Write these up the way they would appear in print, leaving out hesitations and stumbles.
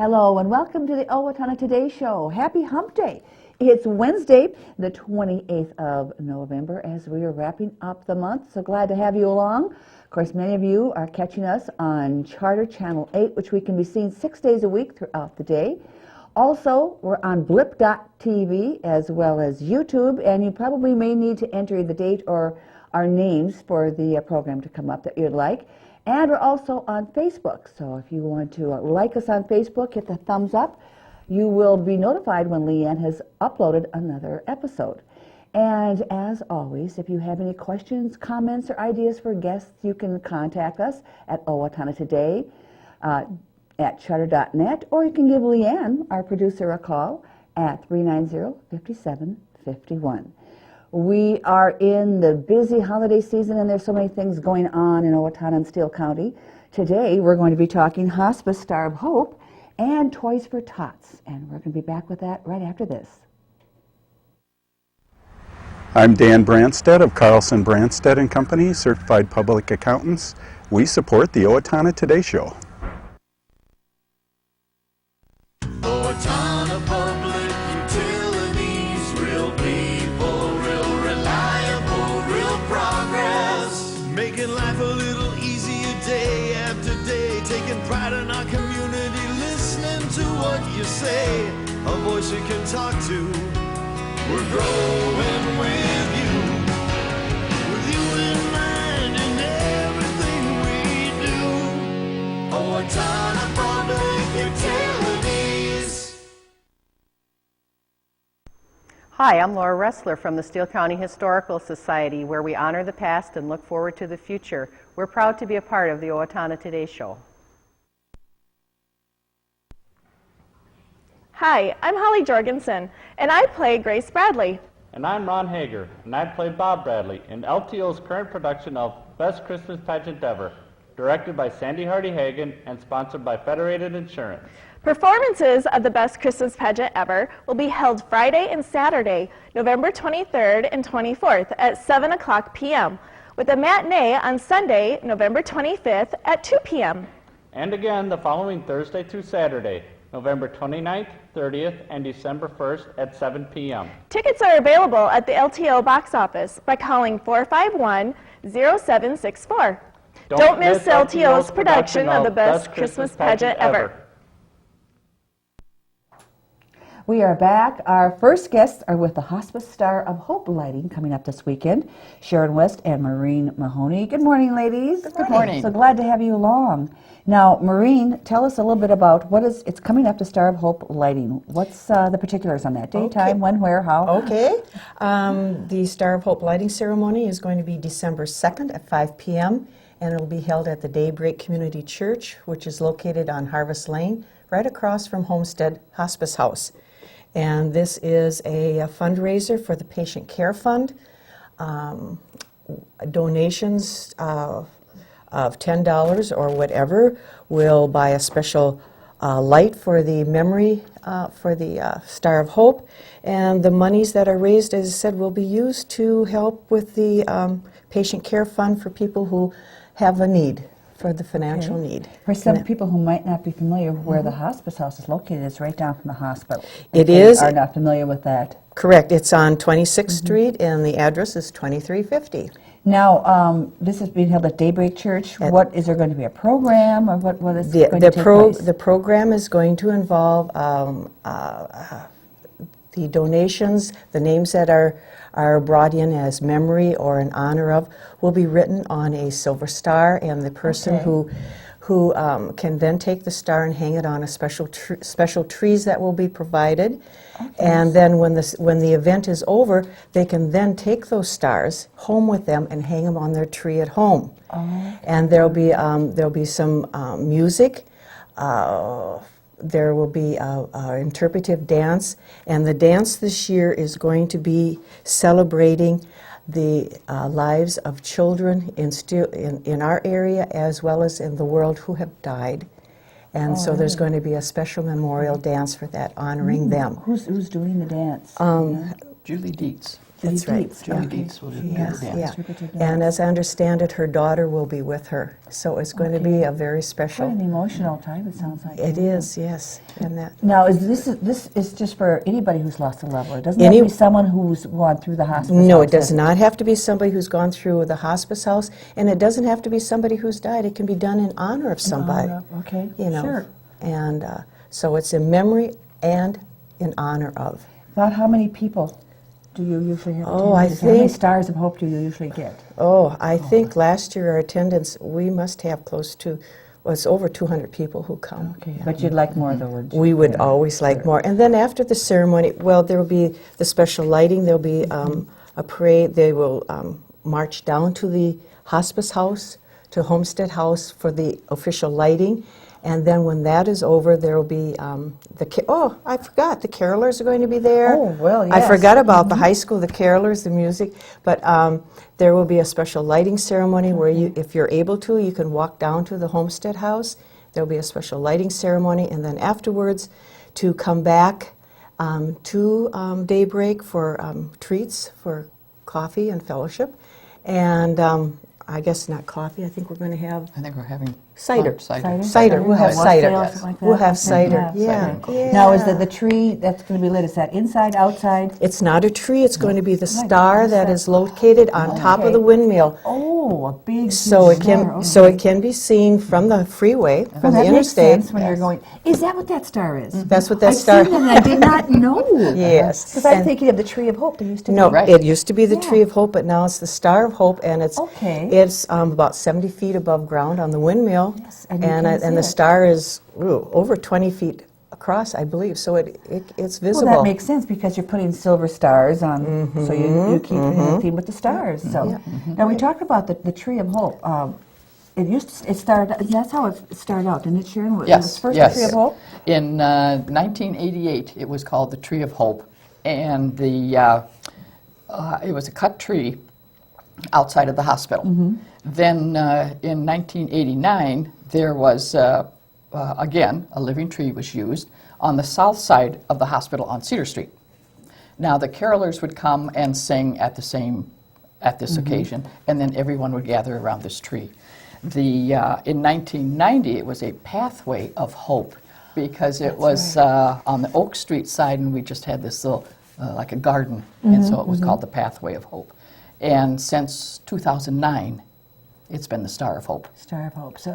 Hello and welcome to the Owatonna Today Show. Happy Hump Day. It's Wednesday, the 28th of November, as we are wrapping up the month. So glad to have you along. Of course, many of you are catching us on Charter Channel 8, which we can be seen 6 days a week throughout the day. Also, we're on blip.tv as well as YouTube, and you probably may need to enter the date or our names for the program to come up that you'd like. And we're also on Facebook, so if you want to like us on Facebook, hit the thumbs up. You will be notified when Leanne has uploaded another episode. And as always, if you have any questions, comments, or ideas for guests, you can contact us at Owatonna Today at charter.net, or you can give Leanne, our producer, a call at 390-5751. We are in the busy holiday season, and there's so many things going on in Owatonna and Steele County. Today, we're going to be talking Hospice Star of Hope and Toys For Tots, and we're going to be back with that right after this. I'm Dan Branstead of Carlson Branstead & Company, Certified Public Accountants. We support the Owatonna Today Show. Owatonna Public Utilities, real people, real reliable, real progress. Making life a little easier day after day, taking pride in our community, listening to what you say, a voice you can talk to. We're growing with you in mind in everything we do. Owatonna Public Utilities. Hi, I'm Laura Ressler from the Steele County Historical Society, where we honor the past and look forward to the future. We're proud to be a part of the Owatonna Today Show. Hi, I'm Holly Jorgensen, and I play Grace Bradley. And I'm Ron Hager, and I play Bob Bradley in LTO's current production of Best Christmas Pageant Ever, directed by Sandy Hardy Hagen and sponsored by Federated Insurance. Performances of the Best Christmas Pageant Ever will be held Friday and Saturday, November 23rd and 24th at 7 o'clock p.m., with a matinee on Sunday, November 25th at 2 p.m. And again the following Thursday through Saturday, November 29th, 30th, and December 1st at 7 p.m. Tickets are available at the LTO box office by calling 451-0764. Don't miss LTO's production of the Best Christmas Pageant Ever. We are back. Our first guests are with the Hospice Star of Hope lighting coming up this weekend, Sharon West and Maureen Mahoney. Good morning, ladies. Good morning. So glad to have you along. Now, Maureen, tell us a little bit about it's coming up to Star of Hope lighting. What's the particulars on that? Daytime, when, where, how? Okay. The Star of Hope lighting ceremony is going to be December 2nd at 5 p.m. and it'll be held at the Daybreak Community Church, which is located on Harvest Lane, right across from Homestead Hospice House. And this is a fundraiser for the Patient Care Fund. Donations of $10 or whatever will buy a special light for the memory for the Star of Hope. And the monies that are raised, as I said, will be used to help with the Patient Care Fund for people who have a need, for the financial need. For some people who might not be familiar where the hospice house is located, it's right down from the hospital. It If is. they are not familiar with that. Correct. It's on 26th Street, and the address is 2350. Now, this is being held at Daybreak Church. What is there going to be a program, or what is going to take place? The program is going to involve the donations, the names that are brought in as memory or in honor of, will be written on a silver star, and the person who can then take the star and hang it on a special trees that will be provided. And then when the event is over, they can then take those stars home with them and hang them on their tree at home. And there'll be some music. There will be an interpretive dance, and the dance this year is going to be celebrating the lives of children in our area as well as in the world who have died. And so there's going to be a special memorial dance for that, honoring them. Who's doing the dance? Julie Dietz. That's right. Judy Dietz will be Yes, there. yeah. Distributed And as I understand it, her daughter will be with her. So it's going to be a very Quite special. an emotional time, it sounds like. It is, yes. And that. Now, this is just for anybody who's lost a loved one? It doesn't have to be someone who's gone through the hospice? No, house, it does not have to be somebody who's gone through the hospice house, and it doesn't have to be somebody who's died. It can be done in honor of somebody. Okay, You know. sure. And so it's in memory and in honor of. About how many people do you usually have? Oh, I attending? How many think- stars of hope do you usually get? Oh, I think last year our attendance, we must have close to, well, it's over 200 people who come. Okay, but you'd like more, though, wouldn't you? We would always like more. And then after the ceremony, well, there will be the special lighting, there'll be a parade. They will march down to the hospice house, to Homestead House for the official lighting. And then when that is over, there will be I forgot, the carolers are going to be there. Oh, well, I yes. forgot about the high school, the carolers, the music. But there will be a special lighting ceremony where you, if you're able to, you can walk down to the Homestead House. There'll be a special lighting ceremony, and then afterwards to come back to daybreak for treats, for coffee and fellowship. And I guess not coffee, I think we're going to have I think we're having cider. Cider. Cider, we'll have What cider. sales, something like that? We'll have Okay, cider, yeah. Now, is the tree that's going to be lit, is that inside, outside? It's not a tree, it's going to be the Right, star that is located on top of the Okay. windmill. Oh, a big, So huge it can, star, so okay. it can be seen from the freeway, Well, from that the makes interstate. sense when you're going, is that what that star is? That's what that I've star. seen it and I did not know. Yes. Because I'm And- thinking of the Tree of Hope, there used to be. No, Right. it used to be the Yeah. Tree of Hope, but now it's the Star of Hope, and it's Okay. it's about 70 feet above ground on the windmill, Yes, and you can see and the it. star is over 20 feet across, I believe. So it's visible. Well, that makes sense because you're putting silver stars on, so you keep the theme with the stars. So now we talked about the Tree of Hope. It started. That's how it started out, didn't it, Sharon? It Yes, was first yes. the Tree of Hope. In 1988, it was called the Tree of Hope, and it was a cut tree outside of the hospital. Then in 1989, there was, again, a living tree was used on the south side of the hospital on Cedar Street. Now, the carolers would come and sing at this occasion, and then everyone would gather around this tree. In 1990, it was a pathway of hope because it was on the Oak Street side, and we just had this little, like a garden, and so it was called the Pathway of Hope. And since 2009, it's been the Star of Hope. Star of Hope. So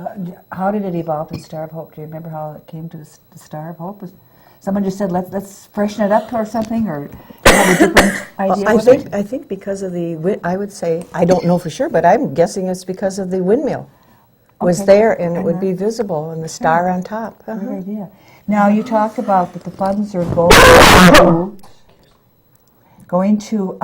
how did it evolve to Star of Hope? Do you remember how it came to the Star of Hope? Was someone just said, let's freshen it up or something, or have a different idea? I think because of I would say, I don't know for sure, but I'm guessing it's because of the windmill was Okay. there, and it would be visible, and the star on top. Great idea. Now, you talked about that the funds are going to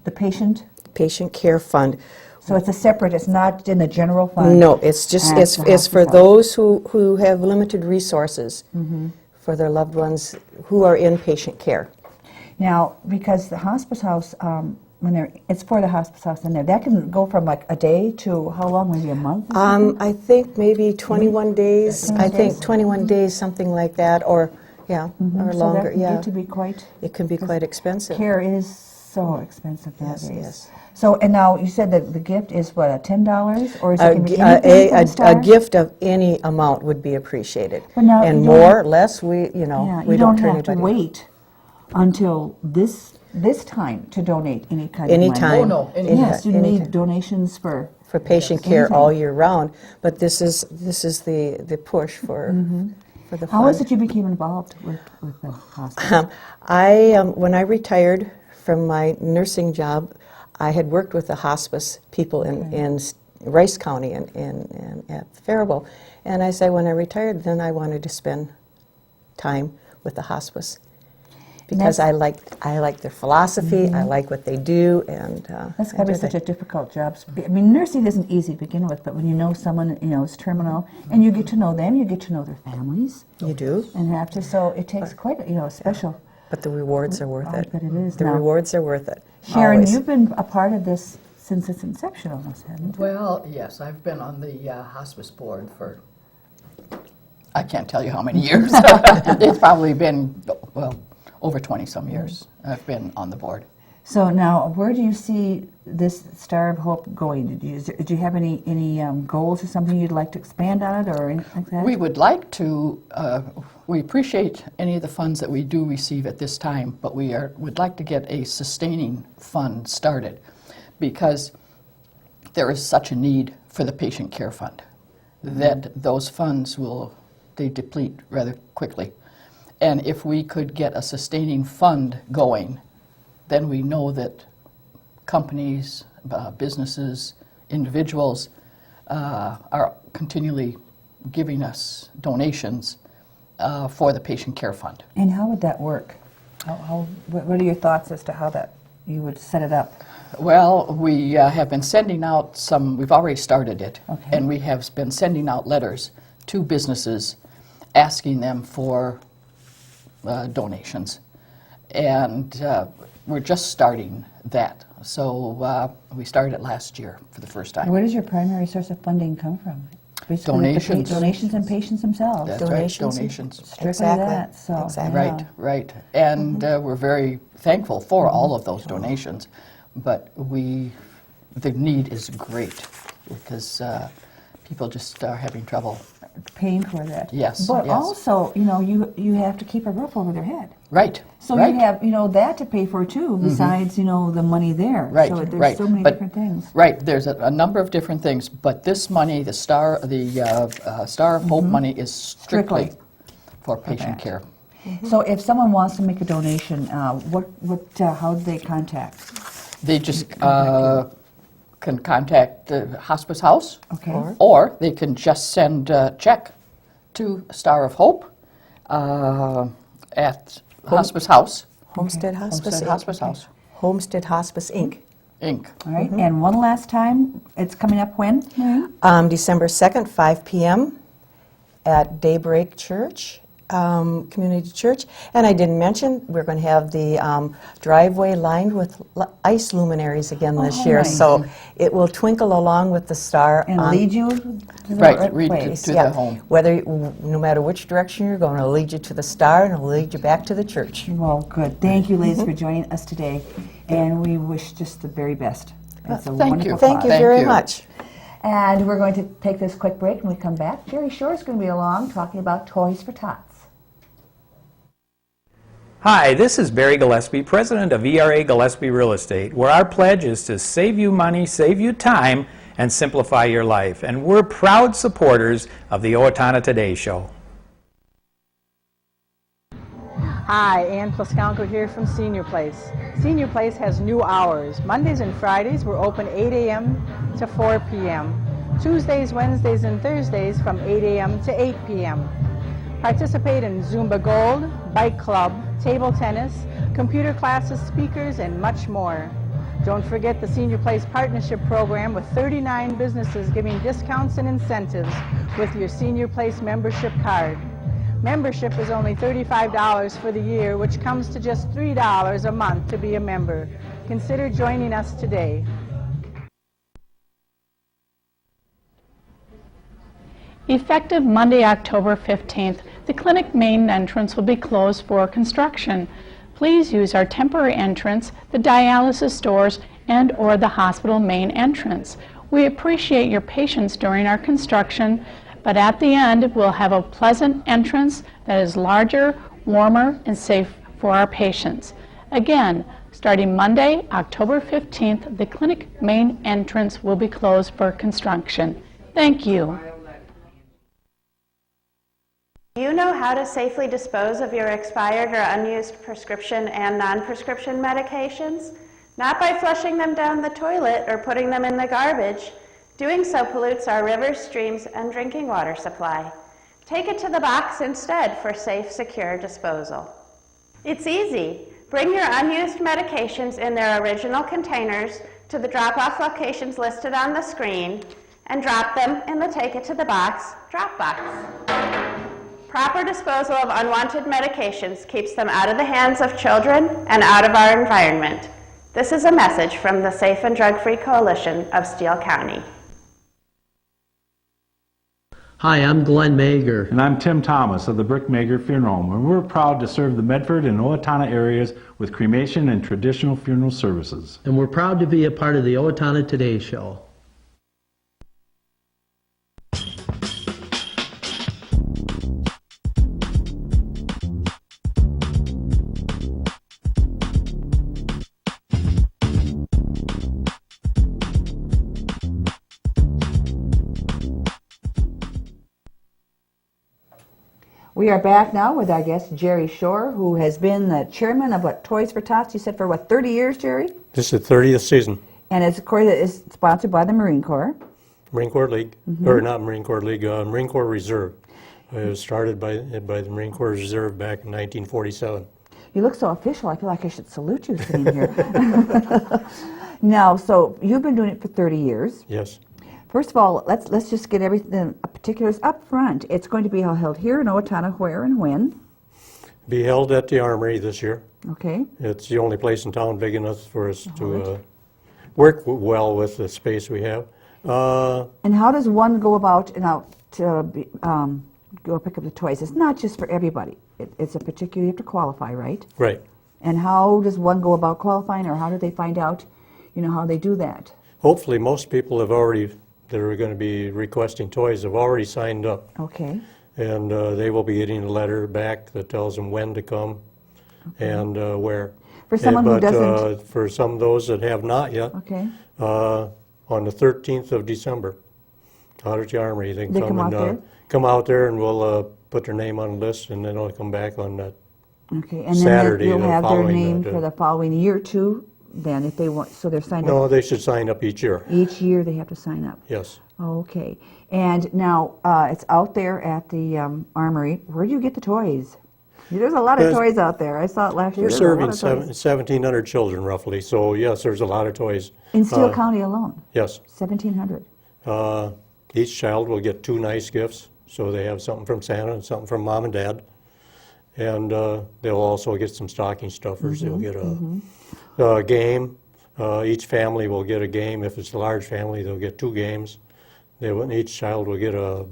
the patient, Patient Care Fund. so it's a separate, it's not in the general fund? No, it's just, At the it's for hospice those who have limited resources for their loved ones who are in patient care. Now, because the hospice house, it's for the hospice house in there, that can go from like a day to how long, maybe a month? or something? I think maybe 21 days, 21 I think days. 21 days, something like that, or, or So longer, that can yeah. get to be quite, It can be quite expensive. care is so expensive Yes, nowadays. yes. So, and now you said that the gift is what, $10, or is it A, can be gi- anything from the a star? gift of any amount would be appreciated. But now And you don't- more, less, we Yeah, we you don't don't turn have to anybody. wait until this time to donate any kind of money. Anytime. Oh, no, anytime. Yes, you Anytime. need donations for For patient care all year round, but this is the push for the fund. How is it you became involved with the hospital? When I retired from my nursing job, I had worked with the hospice people in Rice County and at Faribault, and I said when I retired, then I wanted to spend time with the hospice because I like their philosophy, I like what they do, and That's got to be such a difficult job. I mean, nursing isn't easy to begin with, but when you know someone, is terminal, and you get to know them, you get to know their families, You do, and have to. So it takes quite a special. but the rewards are worth I it. bet it is. The Now, rewards are worth it. Sharon, always. you've been a part of this since its inception, almost, haven't you? Well, yes, I've been on the hospice board for, I can't tell you how many years. It's probably been, well, over 20-some years I've been on the board. So now, where do you see this Star of Hope going? Do you have any goals or something you'd like to expand on it or anything like that? We would like to, we appreciate any of the funds that we do receive at this time, but would like to get a sustaining fund started because there is such a need for the patient care fund that those funds they deplete rather quickly. And if we could get a sustaining fund going, then we know that companies, businesses, individuals are continually giving us donations for the patient care fund. And how would that work? What are your thoughts as to how that you would set it up? Well, we have been sending out we've already started it, Okay. and we have been sending out letters to businesses asking them for donations. And we're just starting that. So we started last year for the first time. Where does your primary source of funding come from? Basically, Donations. Donations and patients themselves. That's Donations. right, donations. Strictly Exactly. that. So, Exactly. yeah. Right, right. And we're very thankful for all of those donations. But the need is great because people just are having trouble. Paying for that. Yes, But yes. also, you have to keep a roof over their head. Right. So right. you have, that to pay for too, besides, the money there. Right, So there's right. so many But- different things. Right, there's a number of different things, but this money, the Star of Hope money is strictly for patient that. care. So if someone wants to make a donation, how do they contact? They just can contact the Hospice House, Okay. or they can just send a check to Star of Hope at Hospice House, Homestead Hospice Homestead Inc. Hospice House, Homestead Hospice Inc. Inc. All right. And one last time, it's coming up when? Maureen? December 2nd, 5 p.m. at Daybreak Church, Community Church. And I didn't mention, we're going to have the driveway lined with ice luminaries again this year. nice. So it will twinkle along with the star. And on- lead you to the Right, right lead place. to the home. No matter which direction you're going, it'll lead you to the star and it'll lead you back to the church. Well, good. Thank you, ladies, for joining us today. And we wish just the very best. It's a Thank wonderful you. Thank you cause. very you. much. And we're going to take this quick break. When we come back, Jerry Shore is going to be along talking about Toys for Tots. Hi, this is Barry Gillespie, president of ERA Gillespie Real Estate, where our pledge is to save you money, save you time, and simplify your life. And we're proud supporters of the Owatonna Today Show. Hi, Ann Plaskanko here from Senior Place. Senior Place has new hours. Mondays and Fridays we're open 8 a.m. to 4 p.m. Tuesdays, Wednesdays, and Thursdays from 8 a.m. to 8 p.m. Participate in Zumba Gold, Bike Club, table tennis, computer classes, speakers, and much more. Don't forget the Senior Place Partnership Program with 39 businesses giving discounts and incentives with your Senior Place membership card. Membership is only $35 for the year, which comes to just $3 a month to be a member. Consider joining us today. Effective Monday, October 15th, the clinic main entrance will be closed for construction. Please use our temporary entrance, the dialysis doors, and/or the hospital main entrance. We appreciate your patience during our construction, but at the end, we'll have a pleasant entrance that is larger, warmer, and safe for our patients. Again, starting Monday, October 15th, the clinic main entrance will be closed for construction. Thank you. Do you know how to safely dispose of your expired or unused prescription and non-prescription medications? Not by flushing them down the toilet or putting them in the garbage. Doing so pollutes our rivers, streams, and drinking water supply. Take it to the box instead for safe, secure disposal. It's easy. Bring your unused medications in their original containers to the drop-off locations listed on the screen and drop them in the Take It to the Box drop box. Proper disposal of unwanted medications keeps them out of the hands of children and out of our environment. This is a message from the Safe and Drug-Free Coalition of Steele County. Hi, I'm Glenn Mager. And I'm Tim Thomas of the Brick Mager Funeral Home, and we're proud to serve the Medford and Owatonna areas with cremation and traditional funeral services. And we're proud to be a part of the Owatonna Today Show. We are back now with our guest, Jerry Shore, who has been the chairman of Toys For Tots, you said, for 30 years, Jerry? This is the 30th season. And it's a corps that is sponsored by the Marine Corps. Marine Corps League, or not Marine Corps League, Marine Corps Reserve. It was started by the Marine Corps Reserve back in 1947. You look so official, I feel like I should salute you sitting here. Now, so you've been doing it for 30 years. Yes. First of all, let's just get everything particulars up front. It's going to be held here in Owatonna, where and when? Be held at the Armory this year. Okay. It's the only place in town big enough for us to work well with the space we have. And how does one go about to go pick up the toys? It's not just for everybody. It's a particular, you have to qualify, right? Right. And how does one go about qualifying, or how do they find out, how they do that? Hopefully most people have already, that are going to be requesting toys, have already signed up. Okay. And they will be getting a letter back that tells them when to come and where. For someone who doesn't... For some of those that have not yet, okay. On the 13th of December, out at the Armory, they can come out there? Come out there and we'll put their name on the list, and then they'll come back on that okay. And Saturday. Then you'll have their following name that, for the following year too, then, if they want, so they're signed up? No, they should sign up each year. Each year they have to sign up? Yes. Okay. And now, it's out there at the Armory. Where do you get the toys? There's a lot of toys out there. I saw it last year. We're serving 1,700 children roughly, so yes, there's a lot of toys. In Steele County alone? Yes. 1,700. Each child will get 2 nice gifts, so they have something from Santa and something from Mom and Dad. And they'll also get some stocking stuffers. They'll get a game. Each family will get a game. If it's a large family, they'll get 2 games. Each child will get a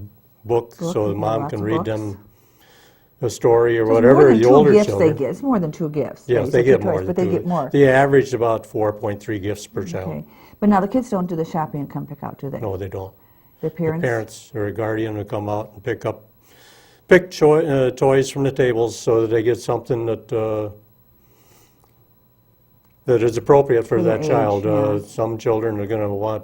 book so the mom can read them a story or whatever. The older children. They get. It's more than 2 gifts. Yes, they get more. But they get more. The average is about 4.3 gifts per child. Okay. But now the kids don't do the shopping and come pick out, do they? No, they don't. Their parents? The parents or a guardian will come out and pick toys from the tables so that they get something that that is appropriate for that child. Some children are going to want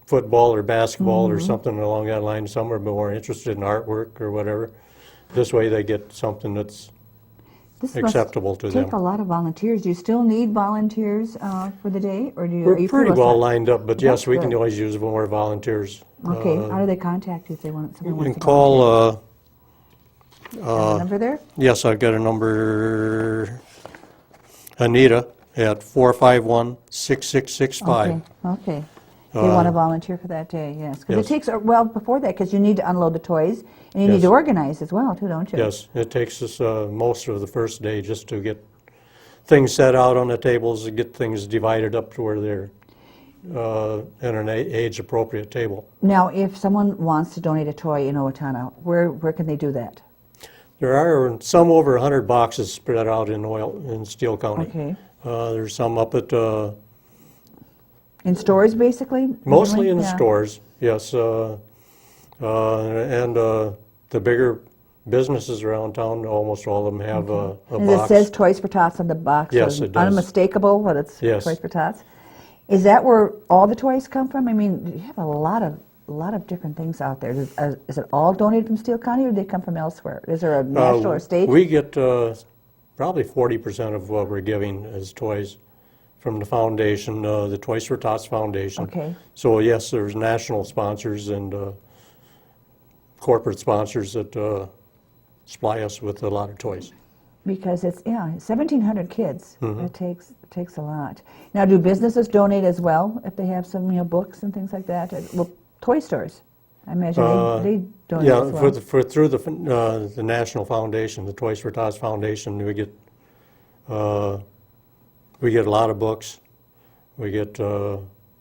football or basketball or something along that line. Some are more interested in artwork or whatever. This way they get something that's acceptable to them. This must take a lot of volunteers. Do you still need volunteers for the day? Or We're pretty well lined up, but yes, we can always use more volunteers. Okay, how do they contact you if they want someone? You can call... have a number there? Yes, I've got a number, Anita, at 451-6665. Okay. They want to volunteer for that day, yes. Because it takes, well, before that, because you need to unload the toys, and you need to organize as well, too, don't you? Yes, it takes us most of the first day just to get things set out on the tables, and get things divided up to where they're in an age-appropriate table. Now, if someone wants to donate a toy in Owatonna, where can they do that? There are some over 100 boxes spread out in Steele County. Okay. There's some up at... in stores, basically? Mostly in the stores, yes. And the bigger businesses around town, almost all of them have a and box. It says Toys For Tots on the box. Yes, it does. Unmistakable that it's Toys For Tots. Is that where all the toys come from? I mean, you have a lot of different things out there. Is it all donated from Steele County, or do they come from elsewhere? Is there a national or state? We get probably 40% of what we're giving as toys from the foundation, the Toys For Tots Foundation. Okay. So yes, there's national sponsors and corporate sponsors that supply us with a lot of toys. Because it's 1,700 kids. It takes a lot. Now, do businesses donate as well if they have some books and things like that? Well, toy stores, I imagine they donate as well. Yeah, through the national foundation, the Toys For Tots Foundation, we get a lot of books. We get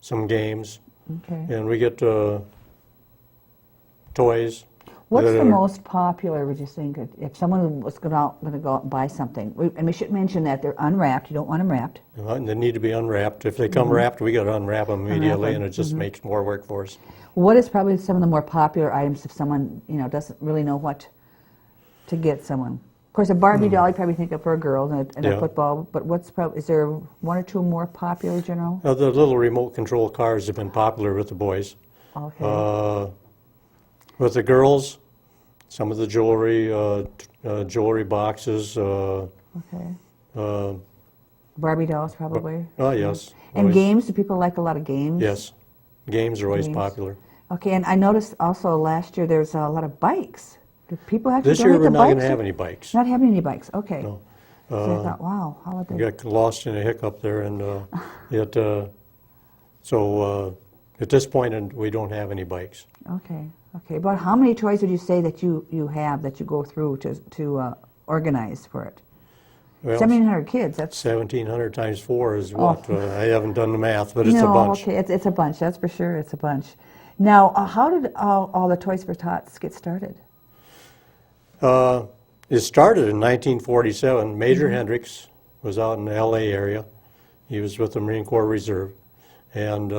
some games, and we get toys. What's that the are- most popular, would you think, if someone was going to go out and buy something? And we should mention that they're unwrapped. You don't want them wrapped. They need to be unwrapped. If they come wrapped, we got to unwrap them immediately, them. and it just makes more work for us. What is probably some of the more popular items if someone, doesn't really know what to get someone? Of course, a Barbie doll you probably think of for a girl and a Yeah. football, but is there one or two more popular, General? The little remote control cars have been popular with the boys. Okay. With the girls, some of the jewelry, jewelry boxes. Okay. Barbie dolls, probably. Oh, yes. And Always- games? Do people like a lot of games? Yes. Games are always Games. popular. Okay, and I noticed also last year there's a lot of bikes. Do people actually This year, donate we're the not bikes? going to have any bikes. Not having any bikes, okay. No. So I thought, wow, how would We they? got lost in a hiccup there, and so at this point, we don't have any bikes. Okay, okay. About how many toys would you say that you have that you go through to organize for it? Well, 1,700 kids. That's 1,700 times 4 is what? I haven't done the math, but it's a no, bunch. okay, it's a bunch. That's for sure. It's a bunch. Now, how did all the Toys for Tots get started? It started in 1947. Major Hendricks was out in the L.A. area. He was with the Marine Corps Reserve, and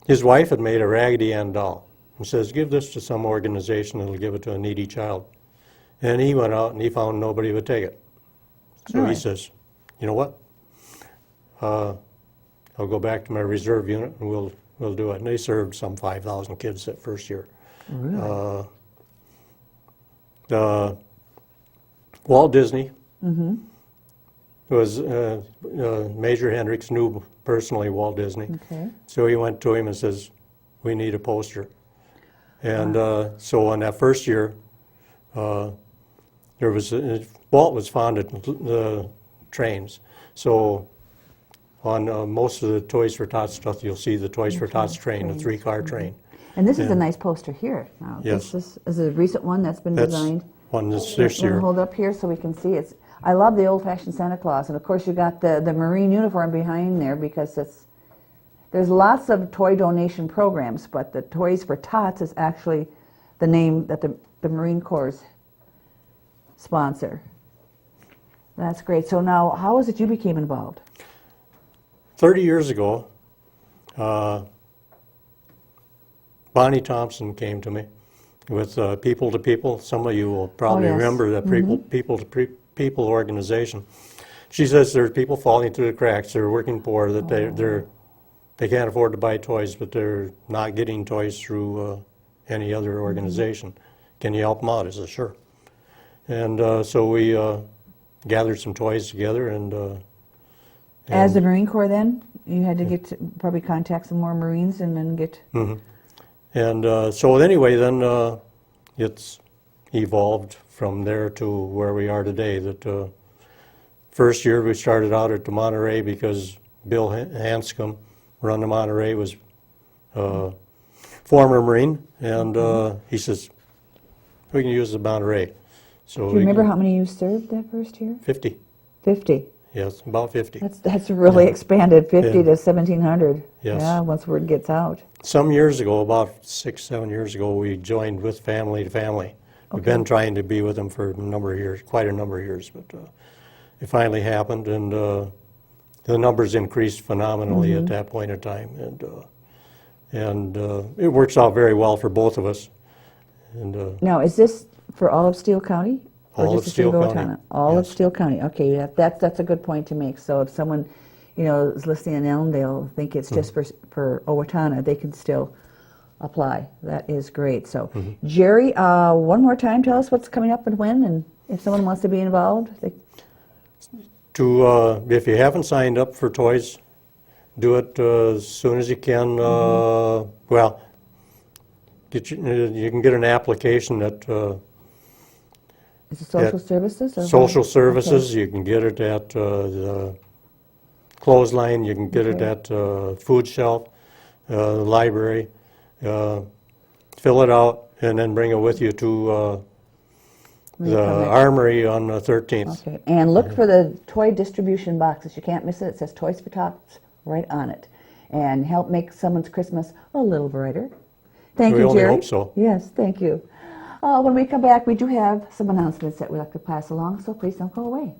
his wife had made a Raggedy Ann doll. He says, "Give this to some organization that'll give it to a needy child." And he went out and he found nobody would take it. So he says, "You know what? I'll go back to my reserve unit and we'll do it." And they served some 5,000 kids that first year. Really? Walt Disney was Major Hendricks knew personally Walt Disney, Okay. so he went to him and says, "We need a poster." And so on that first year, there was Walt was fond of the trains, so on most of the Toys for Tots stuff, you'll see the Toys for Tots train, a 3-car train. And this is a nice poster here. Now, Yes. This is a recent one that's been That's designed. one this We'll year. hold up here so we can see it. I love the old-fashioned Santa Claus, and of course you got the Marine uniform behind there because there's lots of toy donation programs, but the Toys for Tots is actually the name that the Marine Corps sponsor. That's great. So now, how is it you became involved? 30 years ago, Bonnie Thompson came to me with People to People. Some of you will probably yes. remember that People to People organization. She says there's people falling through the cracks. They're working poor. That they can't afford to buy toys, but they're not getting toys through any other organization. Can you help them out? I said, sure. And so we gathered some toys together and As the Marine Corps then? You had to probably contact some more Marines and then get... And so anyway, then it's evolved from there to where we are today. That first year we started out at the Monterey because Bill Hanscom, run the Monterey, was former Marine, and he says, we can use the Monterey. So Do you remember how many you served that first year? 50. 50. Yes, about 50. That's really expanded, 50 to 1,700. Yes. Yeah, once word gets out. Some years ago, about 6-7 years ago, we joined with Family to Family. We've been trying to be with them for a number of years, quite a number of years, but it finally happened, and the numbers increased phenomenally at that point in time, and it works out very well for both of us. And Now, is this for all of Steele County? Or All just of the city Steele Owatonna? County, All of yes. Steele County. Okay, that's a good point to make. So if someone, is listening in Ellendale, think it's just for Owatonna, they can still apply. That is great. So, Jerry, one more time, tell us what's coming up and when, and if someone wants to be involved. if you haven't signed up for toys, do it as soon as you can. Well, you can get an application at Is it social services? Or social what? services. You can get it at the clothesline. You can get it at food shelf, the library. Fill it out and then bring it with you to the Armory on the 13th. Okay, and look for the toy distribution boxes. You can't miss it. It says Toys for Tots right on it. And help make someone's Christmas a little brighter. Thank We you, only Jerry. hope so. Yes, thank you. When we come back, we do have some announcements that we'd like to pass along, so please don't go away.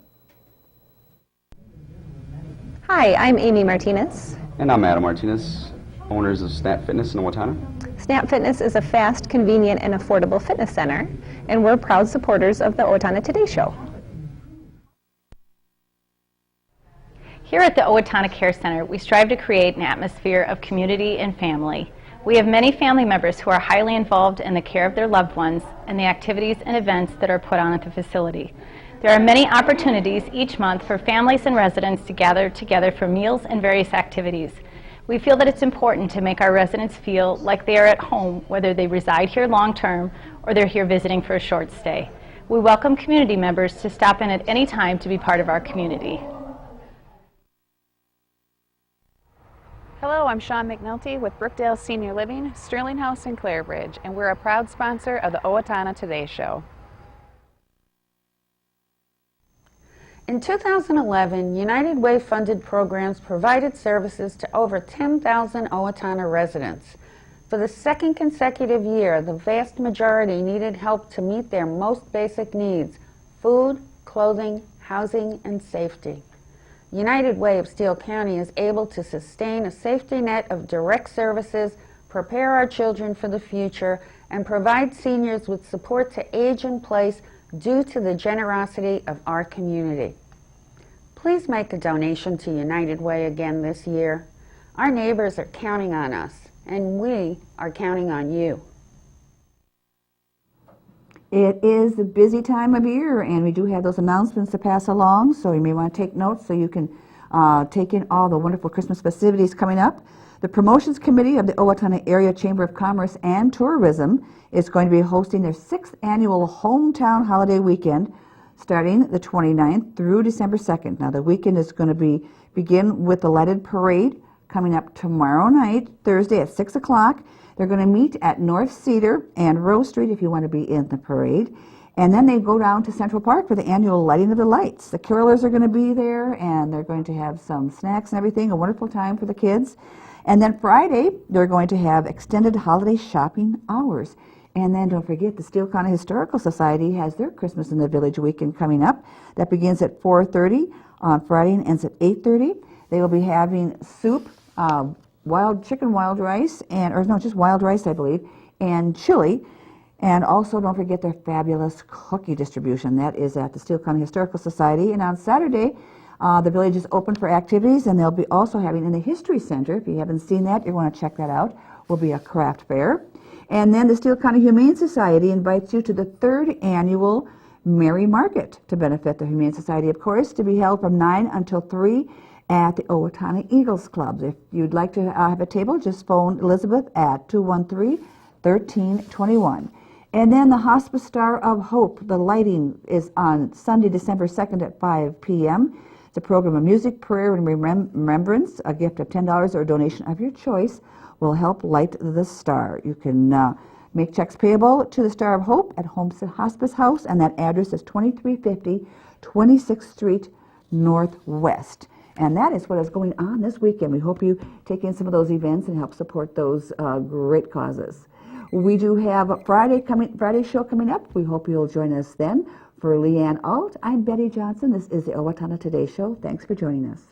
Hi, I'm Amy Martinez. And I'm Adam Martinez, owners of Snap Fitness in Owatonna. Snap Fitness is a fast, convenient, and affordable fitness center, and we're proud supporters of the Owatonna Today Show. Here at the Owatonna Care Center, we strive to create an atmosphere of community and family. We have many family members who are highly involved in the care of their loved ones and the activities and events that are put on at the facility. There are many opportunities each month for families and residents to gather together for meals and various activities. We feel that it's important to make our residents feel like they are at home, whether they reside here long-term or they're here visiting for a short stay. We welcome community members to stop in at any time to be part of our community. Hello, I'm Sean McNulty with Brookdale Senior Living, Sterling House, and Clare Bridge, and we're a proud sponsor of the Owatonna Today Show. In 2011, United Way funded programs provided services to over 10,000 Owatonna residents. For the second consecutive year, the vast majority needed help to meet their most basic needs: food, clothing, housing, and safety. United Way of Steele County is able to sustain a safety net of direct services, prepare our children for the future, and provide seniors with support to age in place due to the generosity of our community. Please make a donation to United Way again this year. Our neighbors are counting on us, and we are counting on you. It is a busy time of year, and we do have those announcements to pass along, so you may want to take notes so you can take in all the wonderful Christmas festivities coming up. The Promotions Committee of the Owatonna Area Chamber of Commerce and Tourism is going to be hosting their 6th annual Hometown Holiday Weekend, starting the 29th through December 2nd. Now, the weekend is going to begin with the lighted parade coming up tomorrow night, Thursday at 6 o'clock. They're going to meet at North Cedar and Rose Street if you want to be in the parade. And then they go down to Central Park for the annual lighting of the lights. The carolers are going to be there, and they're going to have some snacks and everything, a wonderful time for the kids. And then Friday, they're going to have extended holiday shopping hours. And then don't forget, the Steele County Historical Society has their Christmas in the Village weekend coming up. That begins at 4:30 on Friday and ends at 8:30. They will be having soup, wild chicken, wild rice, just wild rice, I believe, and chili. And also, don't forget their fabulous cookie distribution. That is at the Steele County Historical Society. And on Saturday, the village is open for activities, and they'll be also having in the History Center, if you haven't seen that, you want to check that out, will be a craft fair. And then the Steele County Humane Society invites you to the 3rd annual Merry Market to benefit the Humane Society, of course, to be held from 9 until 3 at the Owatonna Eagles Club. If you'd like to have a table, just phone Elizabeth at 213-1321. And then the Hospice Star of Hope, the lighting is on Sunday, December 2nd at 5 p.m. It's a program of music, prayer, and remembrance. A gift of $10 or a donation of your choice will help light the star. You can make checks payable to the Star of Hope at Homestead Hospice House, and that address is 2350 26th Street Northwest. And that is what is going on this weekend. We hope you take in some of those events and help support those great causes. We do have a Friday show coming up. We hope you'll join us then. For Leanne Alt, I'm Betty Johnson. This is the Owatonna Today Show. Thanks for joining us.